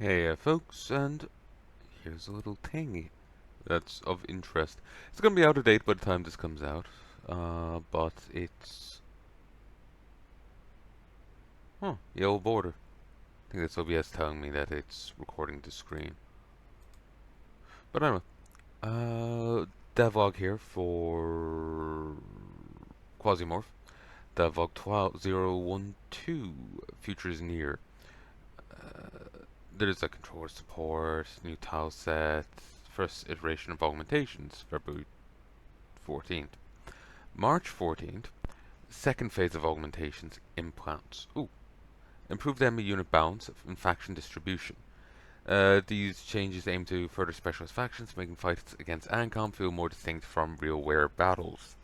Hey, folks, and here's a little thing that's of interest. It's gonna be out of date by the time this comes out, but it's yellow border. I think that's OBS telling me that it's recording the screen. But anyway, devlog here for Quasimorph. Devlog 12012. Future is near. There's a controller support, new tile set, first iteration of augmentations, February 14th. March 14th, second phase of augmentations, implants. Ooh, improved enemy unit balance and faction distribution. These changes aim to further specialize factions, making fights against Ancom feel more distinct from real wear battles.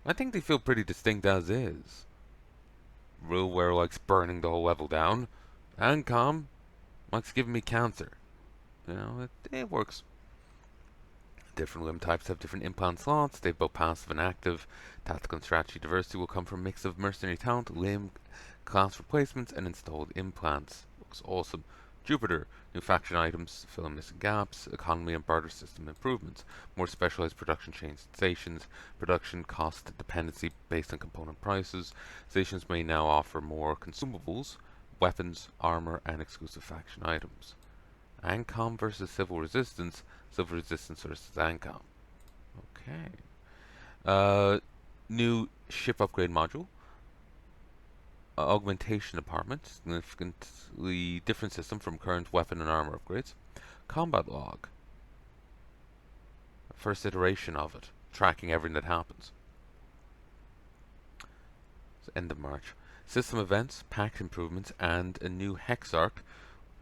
I think they feel pretty distinct as is. Real wear likes burning the whole level down. Ancom likes giving me cancer. You know, it works. Different limb types have different implant slots. They've both passive and active. Tactical and strategy diversity will come from a mix of mercenary talent, limb, class replacements, and installed implants. Looks awesome. Jupiter. New faction items, fill in missing gaps, economy and barter system improvements, more specialized production chain stations, production cost dependency based on component prices. Stations may now offer more consumables, weapons, armor, and exclusive faction items. Ancom versus Civil Resistance. Civil Resistance versus Ancom. Okay. New ship upgrade module. Augmentation department. Significantly different system from current weapon and armor upgrades. Combat log. First iteration of it. Tracking everything that happens. It's end of March. System events, pack improvements, and a new hex arc.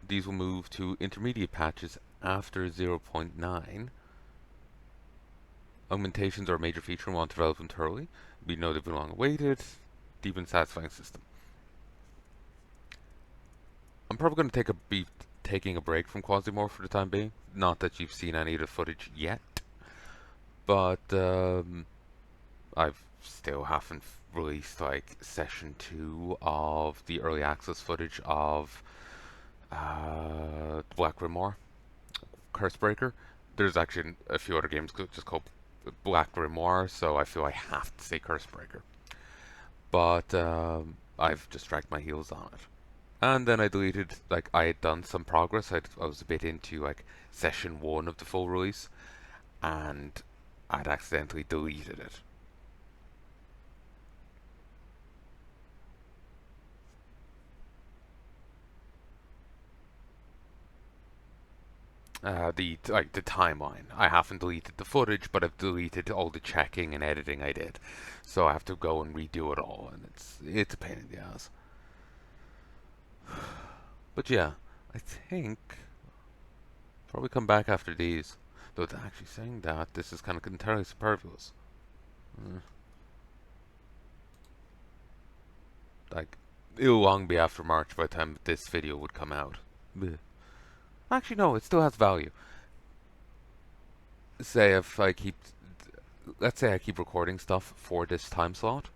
These will move to intermediate patches after 0.9. Augmentations are a major feature and want to develop them thoroughly. We know they've been long awaited. Deep and satisfying system. I'm probably going to be taking a break from Quasimorph for the time being. Not that you've seen any of the footage yet, but I still haven't released like session 2 of the early access footage of Black Grimoire, Cursebreaker. There's actually a few other games just called Black Grimoire, so I feel I have to say Cursebreaker. But I've just dragged my heels on it. And then I deleted, like, I had done some progress. I was a bit into, like, session 1 of the full release, and I'd accidentally deleted it. The timeline. I haven't deleted the footage, but I've deleted all the checking and editing I did. So I have to go and redo it all, and it's a pain in the ass. But yeah, I think probably come back after these. Though it's actually saying that this is kind of entirely superfluous. Like, it'll long be after March by the time this video would come out. Bleh. Actually, no, it still has value. Say if I keep, let's say I keep recording stuff for this time slot.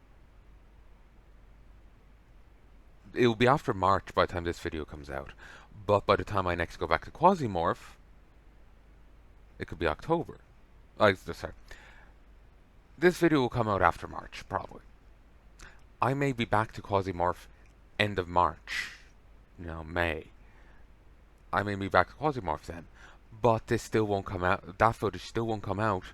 It will be after March by the time this video comes out. But by the time I next go back to Quasimorph, it could be October. Sorry. This video will come out after March, probably. I may be back to Quasimorph end of March. May. I may be back to Quasimorph then. But this still won't come out. That footage still won't come out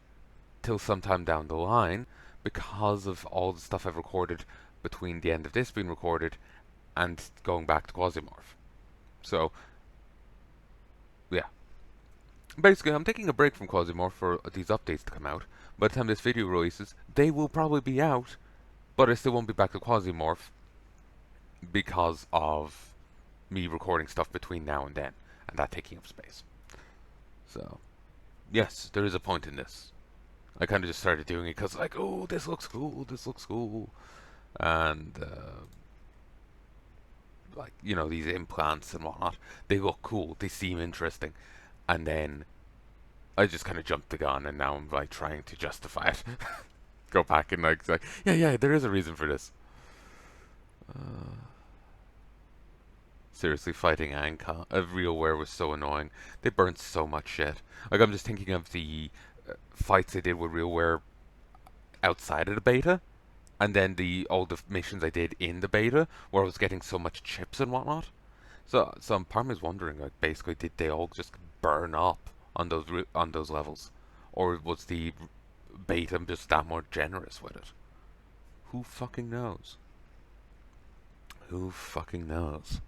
till sometime down the line because of all the stuff I've recorded between the end of this being recorded and going back to Quasimorph. So, yeah. Basically, I'm taking a break from Quasimorph for these updates to come out. By the time this video releases, they will probably be out, but I still won't be back to Quasimorph because of me recording stuff between now and then, and that taking up space. So, yes, there is a point in this. I kind of just started doing it because, like, oh, this looks cool, and like, these implants and whatnot, they look cool, they seem interesting, and then I just kind of jumped the gun, and now I'm like trying to justify it. Go back and like, yeah, there is a reason for this. Seriously, fighting RealWare was so annoying. They burned so much shit. Like, I'm just thinking of the fights they did with RealWare outside of the beta, and then all the missions I did in the beta, where I was getting so much chips and whatnot. So part of me is wondering, like, basically, did they all just burn up on those levels, or was the beta just that more generous with it? Who fucking knows? Who fucking knows?